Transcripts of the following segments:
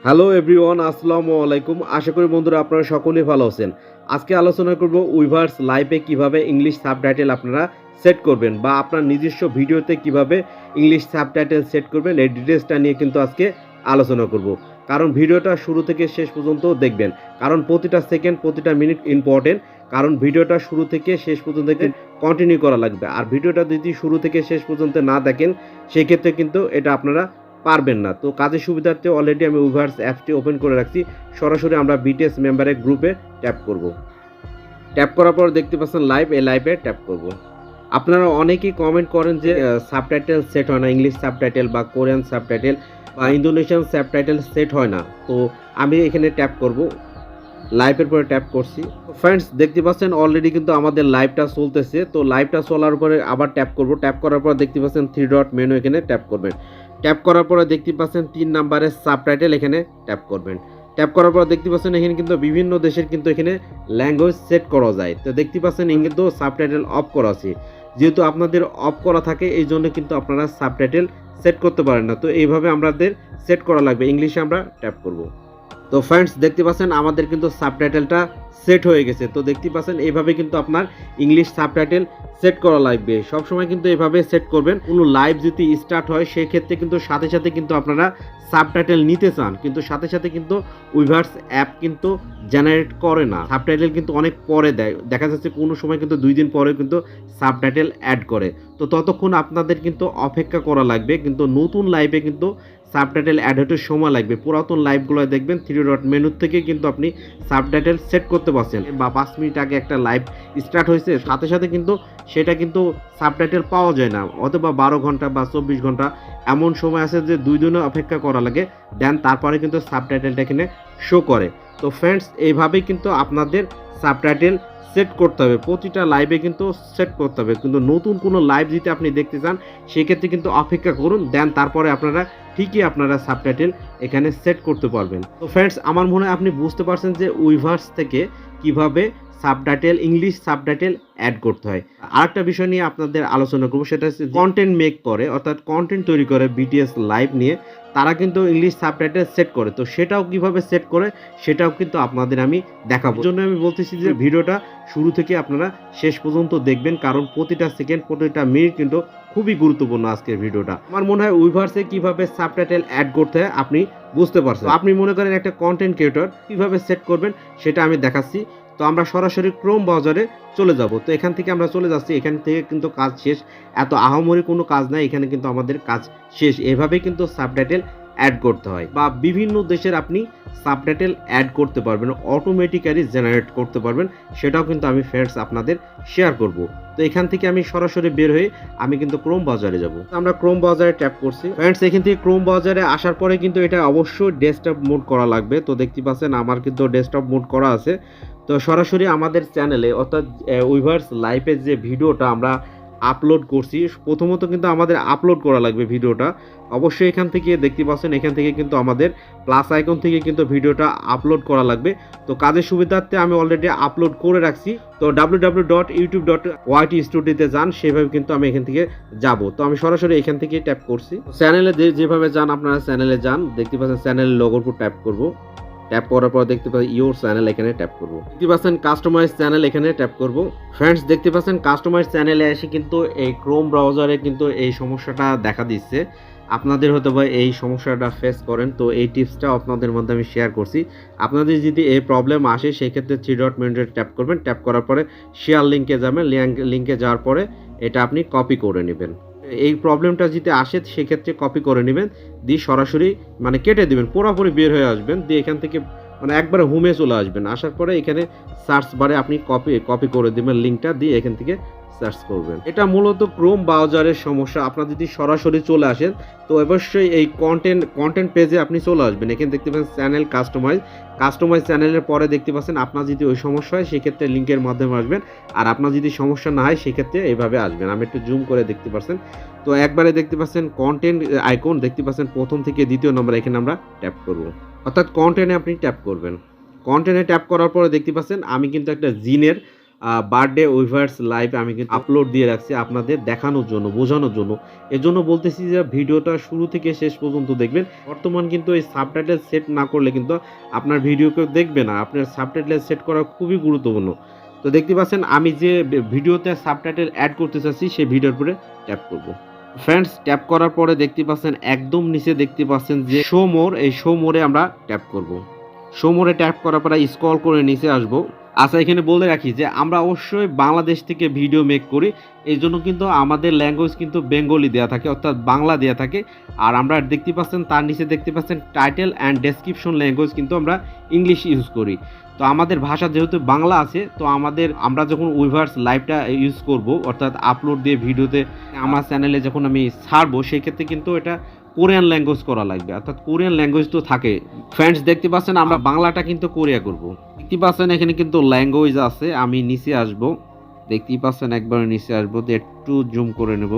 Hello everyone, আসসালামু আলাইকুম। আশা করি বন্ধুরা আপনারা সকলেই ভালো আছেন। আজকে আলোচনা করব উইভার্স লাইভে কিভাবে ইংলিশ সাবটাইটেল আপনারা সেট করবেন বা আপনার নিজস্ব ভিডিওতে কিভাবে ইংলিশ সাবটাইটেল সেট করবেন, এই ডিটেলসটা নিয়ে কিন্তু আজকে আলোচনা করব। কারণ ভিডিওটা শুরু থেকে শেষ পর্যন্ত দেখবেন, কারণ প্রতিটা সেকেন্ড প্রতিটা মিনিট ইম্পর্টেন্ট। কারণ ভিডিওটা শুরু থেকে শেষ পর্যন্ত কন্টিনিউ করা লাগবে, আর ভিডিওটা যদি শুরু থেকে শেষ পর্যন্ত না দেখেন সেক্ষেত্রে কিন্তু এটা আপনারা পারবেন না। তো কাজের সুবিধার্থে অলরেডি আমি উইভার্স অ্যাপটি ওপেন করে রাখছি। সরাসরি আমরা বিটিএস মেম্বারের গ্রুপে ট্যাপ করব। ট্যাপ করার পর দেখতে পাচ্ছেন লাইভ, এই লাইভে ট্যাপ করব। আপনারা অনেকেই কমেন্ট করেন যে সাবটাইটেল সেট হয় না, ইংলিশ সাবটাইটেল বা কোরিয়ান সাবটাইটেল বা ইন্দোনেশিয়ান সাবটাইটেল সেট হয় না। তো আমি এখানে ট্যাপ করব, লাইভের পরে ট্যাপ করছি। ফ্রেন্ডস দেখতে পাচ্ছেন অলরেডি কিন্তু আমাদের লাইভটা চলতেছে। তো লাইভটা চলার পরে আবার ট্যাপ করব। ট্যাপ করার পর দেখতে পাচ্ছেন 3 ডট মেনু, এখানে ট্যাপ করবেন। ট্যাপ করার পরে দেখতে পাচ্ছেন 3 নাম্বারের সাবটাইটেল, এখানে ট্যাপ করবেন। ট্যাপ করার পর দেখতে পাচ্ছেন এখানে কিন্তু বিভিন্ন দেশের কিন্তু এখানে ল্যাঙ্গুয়েজ সেট করা যায়। তো দেখতে পাচ্ছেন কিন্তু সাবটাইটেল অফ করা আছে। যেহেতু আপনাদের অফ করা থাকে এই জন্য কিন্তু আপনারা সাবটাইটেল সেট করতে পারেন না। তো এইভাবে আমাদের সেট করা লাগবে। ইংলিশে আমরা ট্যাপ করব। তো ফ্রেন্ডস দেখতে পাচ্ছেন আমাদের কিন্তু সাবটাইটেলটা সেট হয়ে গেছে। তো দেখতে পাচ্ছেন এইভাবে কিন্তু আপনার ইংলিশ সাবটাইটেল সেট করা লাগবে। সবসময় কিন্তু এইভাবে সেট করবেন। কোনো লাইভ যদি স্টার্ট হয় সেই ক্ষেত্রে কিন্তু সাথে সাথে কিন্তু আপনারা সাবটাইটেল নিতে চান, কিন্তু সাথে সাথে কিন্তু উইভার্স অ্যাপ কিন্তু জেনারেট করে না। সাবটাইটেল কিন্তু অনেক পরে দেয়, দেখা যাচ্ছে কোনো সময় কিন্তু 2 দিন পরে কিন্তু সাবটাইটেল অ্যাড করে। তো ততক্ষণ আপনাদের কিন্তু অপেক্ষা করা লাগবে। কিন্তু নতুন লাইভে কিন্তু সাবটাইটেল অ্যাড হতে সময় লাগবে। পুরাতন লাইভগুলো দেখবেন 3 ডট মেনু থেকে কিন্তু আপনি সাবটাইটেল সেট করতে পারছেন, বা 5 মিনিট আগে একটা লাইভ স্টার্ট হয়েছে সাথে সাথে কিন্তু সেটা কিন্তু সাবটাইটেল পাওয়া যায় না, অথবা 12 ঘন্টা বা 24 ঘন্টা এমন সময় আছে যে 2 দিনও অপেক্ষা করা লাগে, দেন তারপরে কিন্তু সাবটাইটেলটা এখানে শো করে। তো ফ্রেন্ডস এইভাবেই কিন্তু আপনাদের সাবটাইটেল সেট করতে হবে, প্রতিটা লাইভে কিন্তু সেট করতে হবে। কিন্তু নতুন কোনো লাইভ যদি আপনি দেখতে চান সেক্ষেত্রে কিন্তু অপেক্ষা করুন, দেন তারপরে আপনারা ঠিকই আপনারা সাবটাইটেল এখানে সেট করতে পারবেন। তো ফ্রেন্ডস আমার মনে হয় আপনি বুঝতে পারছেন যে উইভার্স থেকে কিভাবে সাবটাইটেল ইংলিশ সাবটাইটেল অ্যাড করতে হয়। আরেকটা বিষয় নিয়ে আপনাদের আলোচনা করবো, সেটা হচ্ছে কন্টেন্ট মেক করে, অর্থাৎ কন্টেন্ট তৈরি করে বিটিএস লাইভ নিয়ে, তারা কিন্তু ইংলিশ সাবটাইটেল সেট করে। তো সেটাও কিভাবে সেট করে সেটাও কিন্তু আপনাদের আমি দেখাবো। জন্য আমি বলতেছি যে ভিডিওটা শুরু থেকে আপনারা শেষ পর্যন্ত দেখবেন, কারণ প্রতিটা সেকেন্ড প্রতিটা মিনিট কিন্তু খুবই গুরুত্বপূর্ণ আজকের ভিডিওটা। আমার মনে হয় উইভার্সে কিভাবে সাবটাইটেল অ্যাড করতে হয় আপনি বুঝতে পারছেন। আপনি মনে করেন একটা কন্টেন্ট ক্রিয়েটর, কিভাবে সেট করবেন সেটা আমি দেখাচ্ছি। তো আমরা সরাসরি ক্রোম ব্রাউজারে চলে যাব। তো এখান থেকে আমরা চলে যাচ্ছি, এখান থেকে কিন্তু কাজ শেষ, এত আহামরি কোনো কাজ নাই, এখানে কিন্তু আমাদের কাজ শেষ। এভাবে কিন্তু সাবটাইটেল অ্যাড করতে হয়, বা বিভিন্ন দেশের আপনি সাবটাইটেল অ্যাড করতে পারবেন, অটোমেটিক্যালি জেনারেট করতে পারবেন, সেটাও কিন্তু আমি ফ্রেন্ডস আপনাদের শেয়ার করব। তো এখান থেকে আমি সরাসরি বের হয়ে আমি কিন্তু ক্রোম ব্রাউজারে যাব। আমরা ক্রোম ব্রাউজারে ট্যাপ করছি। ফ্রেন্ডস এখান থেকে ক্রোম ব্রাউজারে আসার পরে কিন্তু এটা অবশ্যই ডেস্কটপ মোড করা লাগবে। তো দেখতে পাচ্ছেন আমার কিন্তু ডেস্কটপ মোড করা আছে। তো সরাসরি আমাদের চ্যানেলে, অর্থাৎ উইভার্স লাইভের যে ভিডিওটা আমরা আপলোড করছি, প্রথমত কিন্তু আমাদের আপলোড করা লাগবে ভিডিওটা। অবশ্যই এখান থেকে দেখতে পাচ্ছেন, এখান থেকে কিন্তু আমাদের প্লাস আইকন থেকে কিন্তু ভিডিওটা আপলোড করা লাগবে। তো কাজের সুবিধার্থে আমি অলরেডি আপলোড করে রাখছি। তো www.youtube.yt-studio-তে যান, সেভাবে কিন্তু আমি এখান থেকে যাব। তো আমি সরাসরি এখান থেকে ট্যাপ করছি। চ্যানেলে যেভাবে যান আপনারা চ্যানেলে যান, দেখতে পাচ্ছেন চ্যানেলের লোগোর উপর ট্যাপ করব। ট্যাপ করার পর দেখতে পাচ্ছেন ইওর চ্যানেল, এখানে ট্যাপ করব। দেখতে পাচ্ছেন কাস্টমাইজ চ্যানেল, এখানে ট্যাপ করব। ফ্রেন্ডস দেখতে পাচ্ছেন কাস্টমাইজ চ্যানেলে এসে কিন্তু এই ক্রোম ব্রাউজারে কিন্তু এই সমস্যাটা দেখা দিচ্ছে। আপনাদের হয়তো বা এই সমস্যাটা ফেস করেন, তো এই টিপসটা আপনাদের মধ্যে আমি শেয়ার করছি। আপনাদের যদি এই প্রবলেম আসে সেক্ষেত্রে 3 ডট মেনুতে ট্যাপ করবেন। ট্যাপ করার পরে শেয়ার লিঙ্কে যাবেন, লিঙ্কে যাওয়ার পরে এটা আপনি কপি করে নেবেন। এই প্রবলেমটা যদি আসে সেক্ষেত্রে কপি করে নেবেন, দিয়ে সরাসরি মানে কেটে দেবেন, পুরোপুরি বের হয়ে আসবেন, দিয়ে এখান থেকে মানে একবারে হোমে চলে আসবেন। আসার পরে এখানে সার্চ বারে আপনি কপি করে দেবেন লিঙ্কটা, দিয়ে এখান থেকে সার্চ করবেন। এটা মূলত ক্রোম ব্রাউজারের সমস্যা। আপনারা যদি সরাসরি চলে আসেন তো অবশ্যই এই কন্টেন্ট পেজে আপনি চলে আসবেন। এখানে দেখতে পাচ্ছেন চ্যানেল কাস্টমাইজ চ্যানেলের পরে দেখতে পাচ্ছেন আপনার যদি ওই সমস্যা হয় সেক্ষেত্রে লিঙ্কের মাধ্যমে আসবেন, আর আপনার যদি সমস্যা না হয় সেক্ষেত্রে এইভাবে আসবেন। আমি একটু জুম করে দেখতে পাচ্ছেন। তো একবারে দেখতে পাচ্ছেন কন্টেন্ট আইকন, দেখতে পাচ্ছেন প্রথম থেকে দ্বিতীয় নম্বর, এখানে আমরা ট্যাপ করব, অর্থাৎ কন্টেন্টে আপনি ট্যাপ করবেন। কন্টেন্টে ট্যাপ করার পরে দেখতে পাচ্ছেন আমি কিন্তু একটা জিনের বার্থডে উইভার্স লাইভ আমি কিন্তু আপলোড দিয়ে রাখছি আপনাদের দেখানোর জন্য, বোঝানোর জন্য। এজন্য বলতেছি যে ভিডিওটা শুরু থেকে শেষ পর্যন্ত দেখবেন। বর্তমান কিন্তু এই সাবটাইটেল সেট না করলে কিন্তু আপনার ভিডিও কেউ দেখবে না। আপনার সাবটাইটেল সেট করা খুবই গুরুত্বপূর্ণ। তো দেখতে পাচ্ছেন আমি যে ভিডিওতে সাবটাইটেল অ্যাড করতে চাচ্ছি সেই ভিডিওর উপরে ট্যাপ করব। ফ্রেন্ডস, ট্যাপ করার পরে দেখতে পাচ্ছেন একদম নিচে দেখতে পাচ্ছেন যে শো মোর, এই শো মোরে আমরা ট্যাপ করব। শো মোরে ট্যাপ করার পরে স্ক্রল করে নিচে আসব। আচ্ছা, এখানে বলে রাখি যে আমরা অবশ্যই বাংলাদেশ থেকে ভিডিও মেক করি, এই জন্য কিন্তু আমাদের ল্যাঙ্গুয়েজ কিন্তু বেঙ্গলি দেওয়া থাকে, অর্থাৎ বাংলা দেওয়া থাকে। আর আমরা দেখতে পাচ্ছেন তার নিচে দেখতে পাচ্ছেন টাইটেল অ্যান্ড ডেসক্রিপশন ল্যাঙ্গুয়েজ কিন্তু আমরা ইংলিশ ইউজ করি। তো আমাদের ভাষা যেহেতু বাংলা আছে, তো আমরা যখন উইভার্স লাইভটা ইউজ করব, অর্থাৎ আপলোড দিয়ে ভিডিওতে আমার চ্যানেলে যখন আমি ছাড়বো, সেই ক্ষেত্রে কিন্তু এটা কোরিয়ান ল্যাঙ্গুয়েজ করা লাগবে, অর্থাৎ কোরিয়ান ল্যাঙ্গুয়েজ তো থাকে। ফ্রেন্ডস, দেখতে পাচ্ছেন আমরা বাংলাটা কিন্তু কোরিয়া করব। দেখতে পাচ্ছেন এখানে কিন্তু ল্যাঙ্গুয়েজ আছে। আমি নিচে আসব, দেখতেই পাচ্ছেন একবার নিচে আসবো, একটু জুম করে নেব,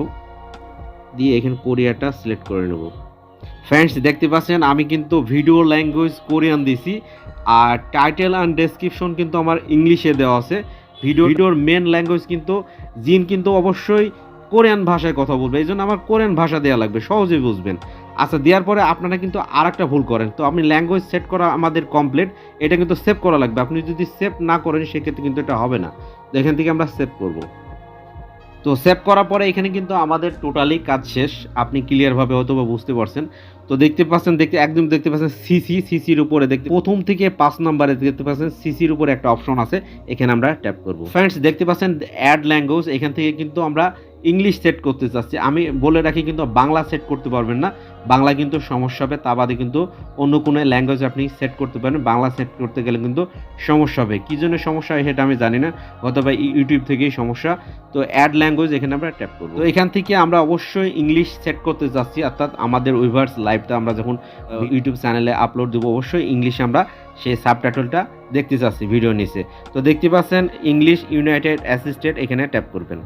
দিয়ে এখানে কোরিয়াটা সিলেক্ট করে নেব। ফ্রেন্ডস, দেখতে পাচ্ছেন আমি কিন্তু ভিডিও ল্যাঙ্গুয়েজ কোরিয়ান দিছি, আর টাইটেল অ্যান্ড ডেসক্রিপশন কিন্তু আমার ইংলিশে দেওয়া আছে। ভিডিওর মেন ল্যাঙ্গুয়েজ কিন্তু জিন কিন্তু অবশ্যই কোরিয়ান ভাষায় কথা বলবে, এই জন্য আমার কোরিয়ান ভাষা দেওয়া লাগবে, সহজেই বুঝবেন। আচ্ছা, দেওয়ার পরে আপনারা কিন্তু আর একটা ভুল করেন। তো আপনি ল্যাঙ্গুয়েজ সেট করা আমাদের কমপ্লিট, এটা কিন্তু সেভ করা লাগবে। আপনি যদি সেভ না করেন সেক্ষেত্রে কিন্তু এটা হবে না। তো এখান থেকে আমরা সেভ করব। তো সেভ করার পরে এখানে কিন্তু আমাদের টোটালি কাজ শেষ। আপনি ক্লিয়ারভাবে হয়তো বা বুঝতে পারছেন। তো দেখতে পাচ্ছেন, একদম দেখতে পাচ্ছেন সিসির উপরে প্রথম থেকে 5 নম্বরে দেখতে পাচ্ছেন সিসির উপরে একটা অপশন আছে, এখানে আমরা ট্যাপ করব। ফ্রেন্ডস, দেখতে পাচ্ছেন অ্যাড ল্যাঙ্গুয়েজ, এখান থেকে কিন্তু আমরা ইংলিশ সেট করতে চাচ্ছি। আমি বলে রাখি কিন্তু বাংলা সেট করতে পারবেন না, বাংলা কিন্তু সমস্যা হবে। তা বাদে কিন্তু অন্য কোনো ল্যাঙ্গুয়েজ আপনি সেট করতে পারেন, বাংলা সেট করতে গেলে কিন্তু সমস্যা হবে। কী জন্য সমস্যা হয় সেটা আমি জানি না, অথবা ইউটিউব থেকেই সমস্যা। তো অ্যাড ল্যাঙ্গুয়েজ এখানে আমরা ট্যাপ করব। তো এখান থেকে আমরা অবশ্যই ইংলিশ সেট করতে চাচ্ছি, অর্থাৎ আমাদের উইভার্স লাইভটা আমরা যখন ইউটিউব চ্যানেলে আপলোড দেবো, অবশ্যই ইংলিশে আমরা সেই সাবটাইটেলটা দেখতে চাচ্ছি ভিডিও নিচে। তো দেখতে পাচ্ছেন ইংলিশ ইউনাইটেড অ্যাসিস্টেড, এখানে ট্যাপ করবেন।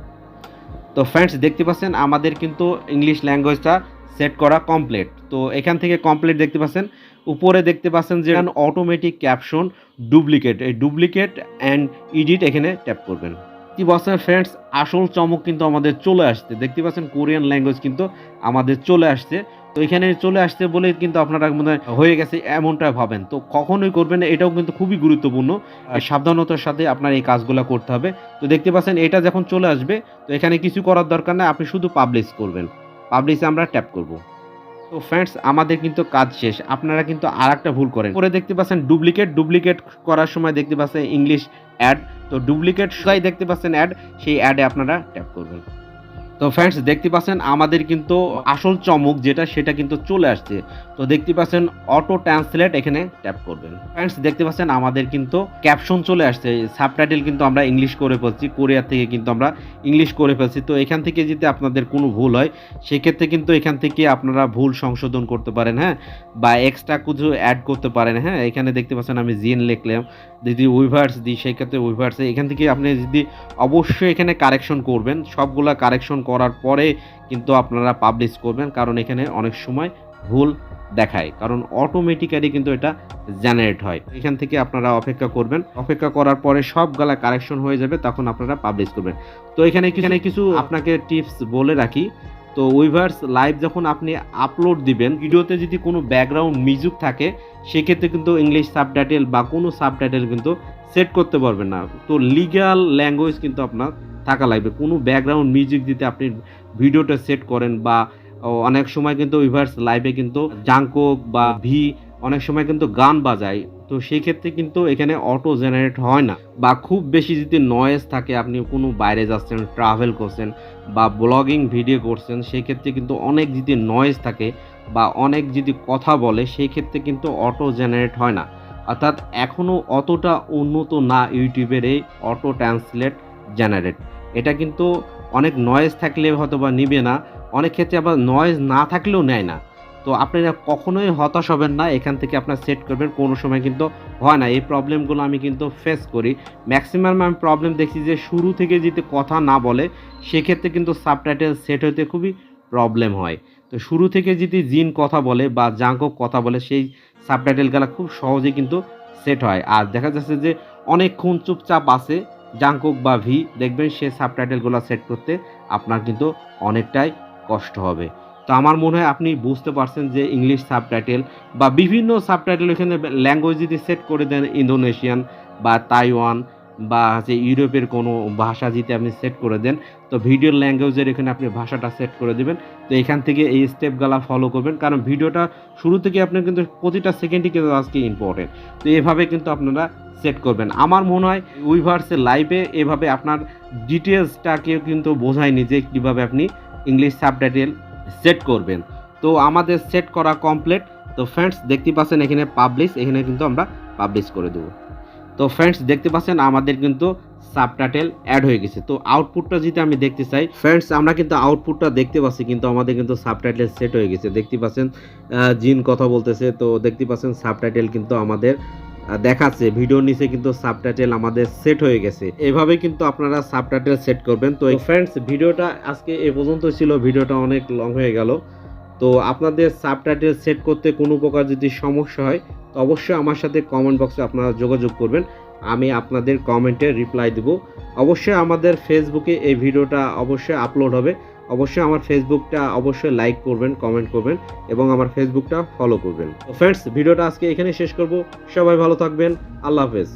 তো ফ্রেন্ডস, দেখতে পাচ্ছেন আমাদের কিন্তু ইংলিশ ল্যাঙ্গুয়েজটা সেট করা কমপ্লিট। তো এখান থেকে কমপ্লিট দেখতে পাচ্ছেন, উপরে দেখতে পাচ্ছেন যে অটোমেটিক ক্যাপশন ডুপ্লিকেট, এই ডুপ্লিকেট অ্যান্ড এডিট এখানে ট্যাপ করবেন। কি বলছেন ফ্রেন্ডস, আসল চমক কিন্তু আমাদের চলে আসছে। দেখতে পাচ্ছেন কোরিয়ান ল্যাঙ্গুয়েজ কিন্তু আমাদের চলে আসছে। তো এখানে চলে আসছে বলে কিন্তু আপনারা মনে হয়ে গেছে এমনটা ভাবেন, তো কখনোই করবেন না। এটাও কিন্তু খুবই গুরুত্বপূর্ণ, সাবধানতার সাথে আপনার এই কাজগুলো করতে হবে। তো দেখতে পাচ্ছেন এটা যখন চলে আসবে, তো এখানে কিছু করার দরকার নেই, আপনি শুধু পাবলিশ করবেন। পাবলিশে আমরা ট্যাপ করব। তো ফ্রেন্ডস, আমাদের কিন্তু কাজ শেষ। আপনারা কিন্তু আর একটা ভুল করেন, পরে দেখতে পাচ্ছেন ডুপ্লিকেট করার সময় দেখতে পাচ্ছেন ইংলিশ অ্যাড, তো ডুপ্লিকেট সবাই দেখতে পাচ্ছেন অ্যাড, সেই অ্যাডে আপনারা ট্যাপ করবেন। তো ফ্রেন্ডস, দেখতে পাচ্ছেন আমাদের কিন্তু আসল চমক যেটা, সেটা কিন্তু চলে আসছে। তো দেখতে পাচ্ছেন অটো ট্রান্সলেট, এখানে ট্যাপ করবেন। ফ্রেন্ডস, দেখতে পাচ্ছেন আমাদের কিন্তু ক্যাপশন চলে আসছে, সাবটাইটেল কিন্তু আমরা ইংলিশ করে ফেলছি, কোরিয়া থেকে কিন্তু আমরা ইংলিশ করে ফেলছি। তো এখান থেকে যদি আপনাদের কোনো ভুল হয়, সেক্ষেত্রে কিন্তু এখান থেকে আপনারা ভুল সংশোধন করতে পারেন, হ্যাঁ, বা এক্সট্রা কিছু অ্যাড করতে পারেন। হ্যাঁ, এখানে দেখতে পাচ্ছেন আমি জিন লিখলাম, যদি উইভার্স দিই সেক্ষেত্রে উইভার্সে, এখান থেকে আপনি যদি অবশ্যই এখানে কারেকশন করবেন, সবগুলা কারেকশন করার পরে কিন্তু আপনারা পাবলিশ করবেন, কারণ এখানে অনেক সময় ভুল দেখায়, কারণ অটোমেটিক্যালি কিন্তু এটা জেনারেট হয়। এখান থেকে আপনারা অপেক্ষা করবেন, অপেক্ষা করার পরে সবগুলা কারেকশন হয়ে যাবে, তখন আপনারা পাবলিশ করবেন। তো এখানে কিছু আপনাকে টিপস বলে রাখি। তো উইভার্স লাইভ যখন আপনি আপলোড দিবেন, ভিডিওতে যদি কোনো ব্যাকগ্রাউন্ড মিউজিক থাকে, সেক্ষেত্রে কিন্তু ইংলিশ সাবটাইটেল বা কোনো সাবটাইটেল কিন্তু সেট করতে পারবেন না। তো লিগ্যাল ল্যাঙ্গুয়েজ কিন্তু আপনার থাকা লাগবে। কোনো ব্যাকগ্রাউন্ড মিউজিক দিতে আপনি ভিডিওটা সেট করেন, বা অনেক সময় কিন্তু উইভার্স লাইভে কিন্তু জাংকুক বা অনেক সময় কিন্তু গান বাজায়, তো সেই ক্ষেত্রে কিন্তু এখানে অটো জেনারেট হয় না। বা খুব বেশি যদি নয়েজ থাকে, আপনি কোনো বাইরে যাচ্ছেন, ট্রাভেল করছেন বা ব্লগিং ভিডিও করছেন, সেই ক্ষেত্রে কিন্তু অনেক যদি নয়েজ থাকে বা অনেক যদি কথা বলে, সেই ক্ষেত্রে কিন্তু অটো জেনারেট হয় না। অর্থাৎ এখনও অতটা উন্নত না ইউটিউবের এই অটো ট্রান্সলেট জেনারেট। এটা কিন্তু অনেক নয়েজ থাকলে হয়তো বা নিবে না, অনেক ক্ষেত্রে আবার নয়েজ না থাকলেও নেয় না। তো আপনারা কখনোই হতাশ হবেন না, এখান থেকে আপনার সেট করবেন, কোনো সময় কিন্তু হয় না। এই প্রবলেমগুলো আমি কিন্তু ফেস করি। ম্যাক্সিমাম আমি প্রবলেম দেখছি যে শুরু থেকে যদি কথা না বলে, সেক্ষেত্রে কিন্তু সাবটাইটেল সেট হতে খুবই প্রবলেম হয়। তো শুরু থেকে যদি জিন কথা বলে বা জাঙ্কক কথা বলে, সেই সাবটাইটেলগুলো খুব সহজেই কিন্তু সেট হয়। আর দেখা যাচ্ছে যে অনেকক্ষণ চুপচাপ আছে, জাংকুক বা ভি, দেখবেন সে সাবটাইটেলগুলো সেট করতে আপনার কিন্তু অনেকটাই কষ্ট হবে। তো আমার মনে হয় আপনি বুঝতে পারছেন যে ইংলিশ সাবটাইটেল বা বিভিন্ন সাবটাইটেল এখানে ল্যাঙ্গুয়েজ যদি সেট করে দেন, ইন্দোনেশিয়ান বা তাইওয়ান বা হচ্ছে ইউরোপের কোনো ভাষা যদি আপনি সেট করে দেন, তো ভিডিওর ল্যাঙ্গুয়েজের এখানে আপনি ভাষাটা সেট করে দেবেন। তো এখান থেকে এই স্টেপগুলো ফলো করবেন, কারণ ভিডিওটা শুরু থেকে আপনার কিন্তু প্রতিটা সেকেন্ডই কিন্তু আজকে ইম্পর্টেন্ট। তো এভাবে কিন্তু আপনারা সেট করবেন। আমার মনে হয় উইভার্সের লাইভে এভাবে আপনার ডিটেলসটাকে কিন্তু বোঝায়নি যে কীভাবে আপনি ইংলিশ সাবটাইটেল সেট করবেন। তো আমাদের সেট করা কমপ্লিট। তো ফ্রেন্ডস দেখতে পাচ্ছেন এখানে পাবলিশ, এখানে কিন্তু আমরা পাবলিশ করে দেবো। তো ফ্রেন্ডস দেখতে পাচ্ছেন আমাদের কিন্তু সাবটাইটেল অ্যাড হয়ে গেছে। তো আউটপুটটা যদি আমি দেখতে চাই ফ্রেন্ডস, আমরা কিন্তু আউটপুটটা দেখতে পাচ্ছি, কিন্তু আমাদের কিন্তু সাবটাইটেল সেট হয়ে গেছে। দেখতে পাচ্ছেন জিন কথা বলতেছে, তো দেখতে পাচ্ছেন সাবটাইটেল কিন্তু আমাদের দেখাচ্ছে, ভিডিওর নিচে কিন্তু সাবটাইটেল আমাদের সেট হয়ে গেছে। এভাবে কিন্তু আপনারা সাবটাইটেল সেট করবেন। তো ফ্রেন্ডস ভিডিওটা আজকে এ পর্যন্ত ছিল, ভিডিওটা অনেক লং হয়ে গেল। তো আপনাদের সাবটাইটেল সেট করতে কোনো প্রকার যদি সমস্যা হয় তো অবশ্যই আমার সাথে কমেন্ট বক্সে আপনারা যোগাযোগ করবেন, আমি আপনাদের কমেন্টে রিপ্লাই দেব। অবশ্যই আমাদের ফেসবুকে এই ভিডিওটা অবশ্যই আপলোড হবে, অবশ্যই আমার ফেসবুকটা অবশ্যই লাইক করবেন, কমেন্ট করবেন এবং আমার ফেসবুকটা ফলো করবেন। তো ফ্রেন্ডস ভিডিওটা আজকে এখানে শেষ করব, সবাই ভালো থাকবেন, আল্লাহ হাফেজ।